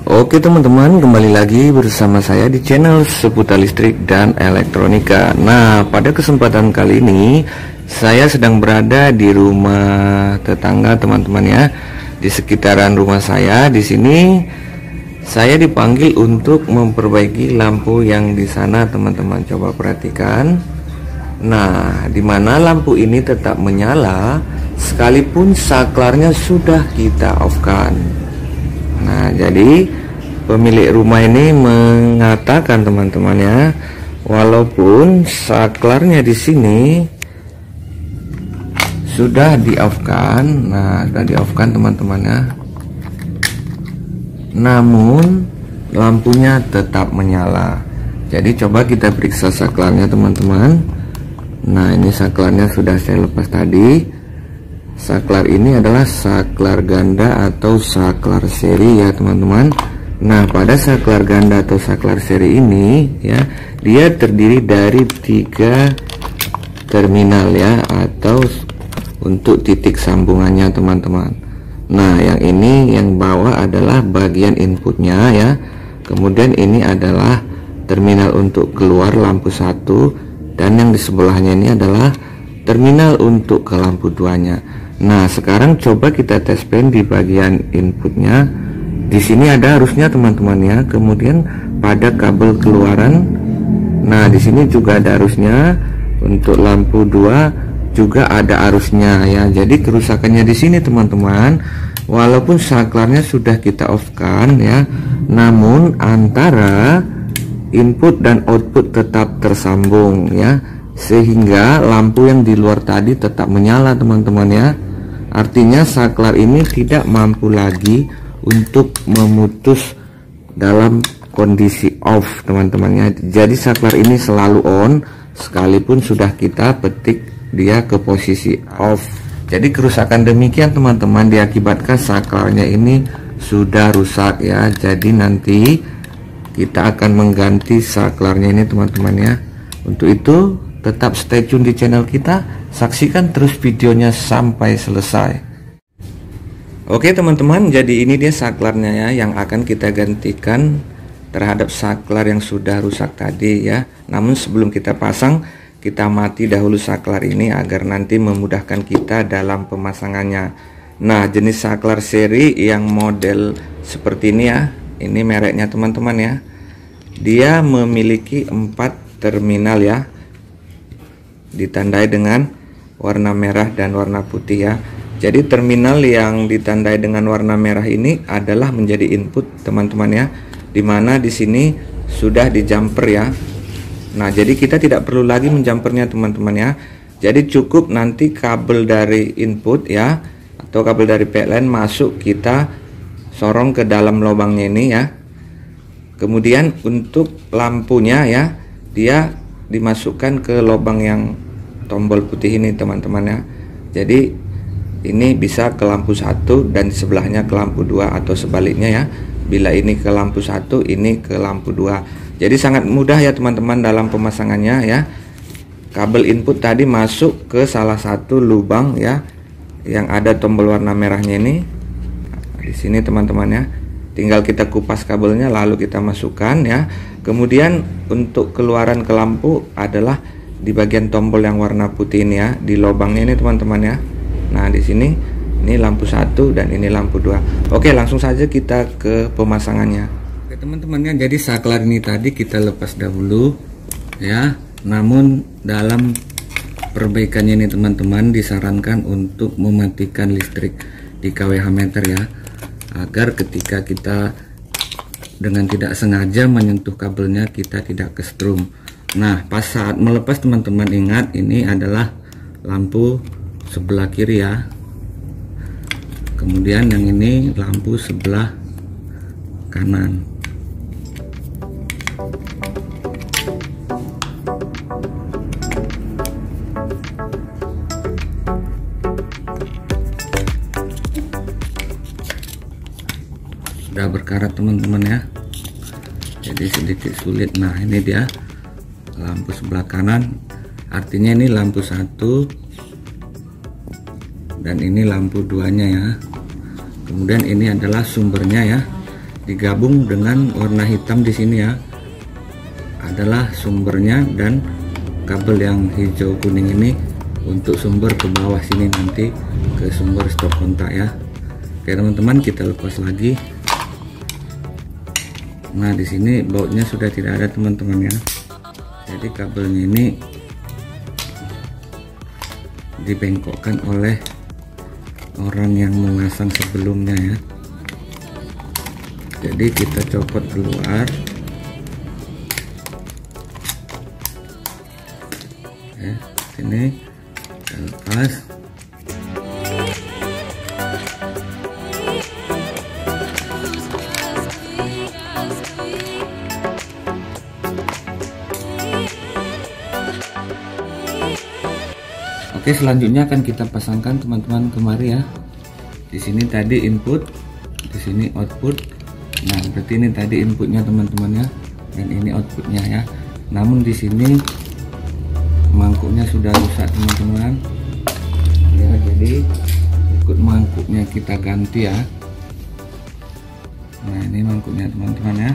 Oke teman-teman, kembali lagi bersama saya di channel seputar listrik dan elektronika. Nah, pada kesempatan kali ini saya sedang berada di rumah tetangga teman-teman ya. Di sekitaran rumah saya di sini saya dipanggil untuk memperbaiki lampu yang di sana teman-teman. Coba perhatikan. Nah, di mana lampu ini tetap menyala sekalipun saklarnya sudah kita off-kan. Nah, jadi pemilik rumah ini mengatakan teman-teman ya, walaupun saklarnya di sini sudah di-off-kan, nah sudah di-off-kan teman-teman ya, namun lampunya tetap menyala. Jadi coba kita periksa saklarnya teman-teman. Nah, ini saklarnya sudah saya lepas tadi. Saklar ini adalah saklar ganda atau saklar seri ya teman-teman. Nah, pada saklar ganda atau saklar seri ini ya, dia terdiri dari 3 terminal ya, atau untuk titik sambungannya teman-teman. Nah, yang ini yang bawah adalah bagian inputnya ya. Kemudian ini adalah terminal untuk keluar lampu 1, dan yang di sebelahnya ini adalah terminal untuk ke lampu 2-nya. Nah, sekarang coba kita tes pen di bagian inputnya. Di sini ada arusnya teman-teman ya. Kemudian pada kabel keluaran, nah di sini juga ada arusnya. Untuk lampu 2 juga ada arusnya ya. Jadi kerusakannya di sini teman-teman, walaupun saklarnya sudah kita off-kan ya, namun antara input dan output tetap tersambung ya, sehingga lampu yang di luar tadi tetap menyala teman-teman ya. Artinya saklar ini tidak mampu lagi untuk memutus dalam kondisi off teman-teman ya. Jadi saklar ini selalu on sekalipun sudah kita petik dia ke posisi off. Jadi kerusakan demikian teman-teman diakibatkan saklarnya ini sudah rusak ya. Jadi nanti kita akan mengganti saklarnya ini teman-teman ya. Untuk itu tetap stay tune di channel kita, saksikan terus videonya sampai selesai. Oke teman-teman, jadi ini dia saklarnya ya, yang akan kita gantikan terhadap saklar yang sudah rusak tadi ya. Namun sebelum kita pasang, kita mati dahulu saklar ini agar nanti memudahkan kita dalam pemasangannya. Nah, jenis saklar seri yang model seperti ini ya, ini mereknya teman-teman ya. Dia memiliki 4 terminal ya, ditandai dengan warna merah dan warna putih ya. Jadi terminal yang ditandai dengan warna merah ini adalah menjadi input teman-teman ya, dimana di sini sudah di jumper ya. Nah, jadi kita tidak perlu lagi menjumpernya teman-teman ya. Jadi cukup nanti kabel dari input ya, atau kabel dari PLN masuk, kita sorong ke dalam lubangnya ini ya. Kemudian untuk lampunya ya, dia dimasukkan ke lubang yang tombol putih ini teman-teman ya. Jadi ini bisa ke lampu 1 dan di sebelahnya ke lampu 2, atau sebaliknya ya. Bila ini ke lampu 1, ini ke lampu 2. Jadi sangat mudah ya teman-teman dalam pemasangannya ya. Kabel input tadi masuk ke salah satu lubang ya, yang ada tombol warna merahnya ini. Nah, di sini teman-teman ya. Tinggal kita kupas kabelnya lalu kita masukkan ya. Kemudian untuk keluaran ke lampu adalah di bagian tombol yang warna putih ini ya, di lubangnya ini teman-teman ya. Nah, di sini ini lampu 1 dan ini lampu 2. Oke, langsung saja kita ke pemasangannya. Oke teman-teman ya, jadi saklar ini tadi kita lepas dahulu ya. Namun dalam perbaikannya ini teman-teman disarankan untuk mematikan listrik di kWh meter ya, agar ketika kita dengan tidak sengaja menyentuh kabelnya kita tidak kesetrum. Nah, pas saat melepas teman-teman ingat ini adalah lampu sebelah kiri ya. Kemudian yang ini lampu sebelah kanan. Sudah berkarat teman-teman ya. Jadi sedikit sulit. Nah, ini dia lampu sebelah kanan, artinya ini lampu 1 dan ini lampu 2-nya ya. Kemudian ini adalah sumbernya ya. digabung dengan warna hitam di sini ya, adalah sumbernya, dan kabel yang hijau kuning ini untuk sumber ke bawah sini, nanti ke sumber stop kontak ya. Oke teman-teman, kita lepas lagi. Nah di sini bautnya sudah tidak ada teman-teman ya, jadi kabelnya ini dibengkokkan oleh orang yang memasang sebelumnya ya. Jadi kita copot keluar ya, sini kita lepas. Oke, selanjutnya akan kita pasangkan teman-teman kemari ya. Di sini tadi input, di sini output. Nah, berarti ini tadi inputnya teman-teman ya, dan ini outputnya ya. Namun di sini mangkuknya sudah rusak teman-teman. Ya, jadi ikut mangkuknya kita ganti ya. Nah, ini mangkuknya teman-teman ya.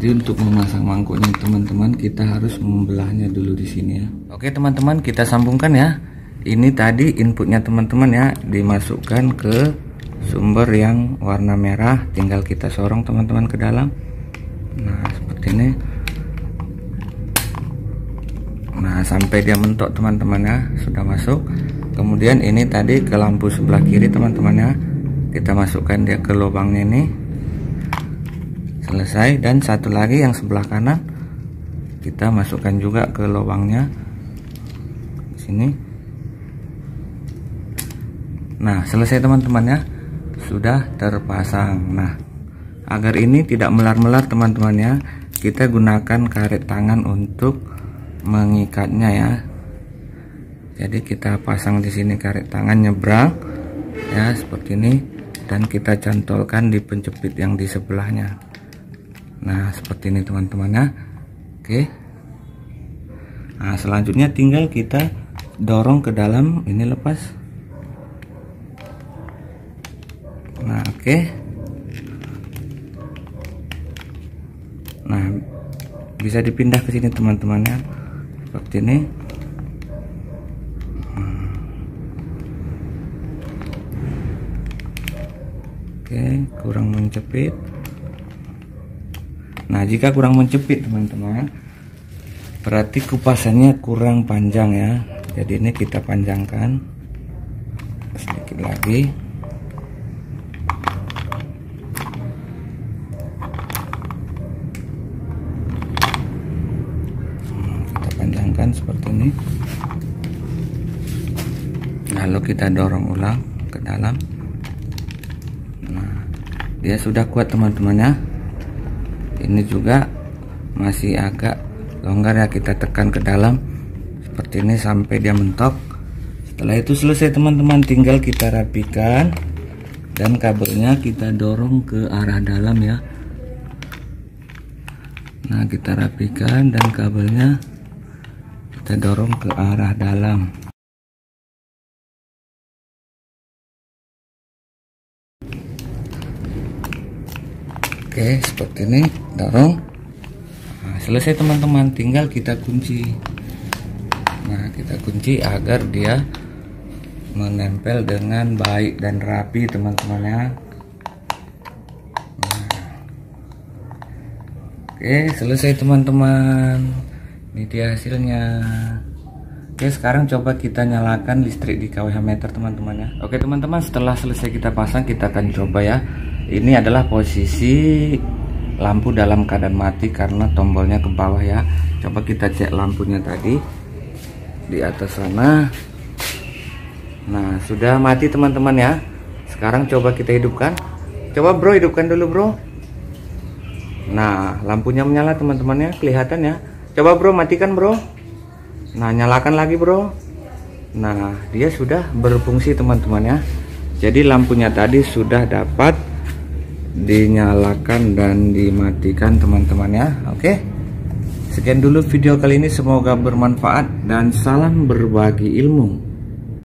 Jadi untuk memasang mangkuknya teman-teman, kita harus membelahnya dulu di sini ya. Oke teman-teman, kita sambungkan ya. Ini tadi inputnya teman-teman ya, dimasukkan ke sumber yang warna merah, tinggal kita sorong teman-teman ke dalam. Nah seperti ini. Nah sampai dia mentok teman-teman ya, sudah masuk. Kemudian ini tadi ke lampu sebelah kiri teman-teman ya, kita masukkan dia ke lubangnya ini. Selesai. Dan satu lagi yang sebelah kanan kita masukkan juga ke lubangnya sini. Nah selesai teman-teman ya, sudah terpasang. Nah agar ini tidak melar-melar teman-teman ya, kita gunakan karet tangan untuk mengikatnya ya. Jadi kita pasang di sini karet tangan nyebrang ya seperti ini, dan kita cantolkan di penjepit yang di sebelahnya. Nah seperti ini teman-teman ya. Oke, nah selanjutnya tinggal kita dorong ke dalam, ini lepas. Nah oke, nah bisa dipindah ke sini teman-teman ya, seperti ini. Oke, kurang menjepit. Nah jika kurang menjepit teman-teman, berarti kupasannya kurang panjang ya. Jadi ini kita panjangkan sedikit lagi. Kita panjangkan seperti ini. Lalu kita dorong ulang ke dalam. Nah dia sudah kuat teman-teman ya. Ini juga masih agak longgar ya, kita tekan ke dalam seperti ini sampai dia mentok. Setelah itu selesai teman-teman, tinggal kita rapikan dan kabelnya kita dorong ke arah dalam ya. Nah kita rapikan dan kabelnya kita dorong ke arah dalam. Oke seperti ini, dorong. Nah, selesai teman-teman, tinggal kita kunci. Nah kita kunci agar dia menempel dengan baik dan rapi teman-teman ya. Nah, oke selesai teman-teman, ini dia hasilnya. Oke sekarang coba kita nyalakan listrik di kWh meter teman-teman ya. Oke teman-teman, setelah selesai kita pasang, kita akan coba ya. Ini adalah posisi lampu dalam keadaan mati karena tombolnya ke bawah ya. Coba kita cek lampunya tadi di atas sana. Nah sudah mati teman-teman ya. Sekarang coba kita hidupkan. Coba bro hidupkan dulu bro. Nah lampunya menyala teman-teman ya, kelihatan ya. Coba bro matikan bro. Nah nyalakan lagi bro. Nah dia sudah berfungsi teman-teman ya. Jadi lampunya tadi sudah dapat dinyalakan dan dimatikan teman-teman ya. Oke, sekian dulu video kali ini, semoga bermanfaat dan salam berbagi ilmu.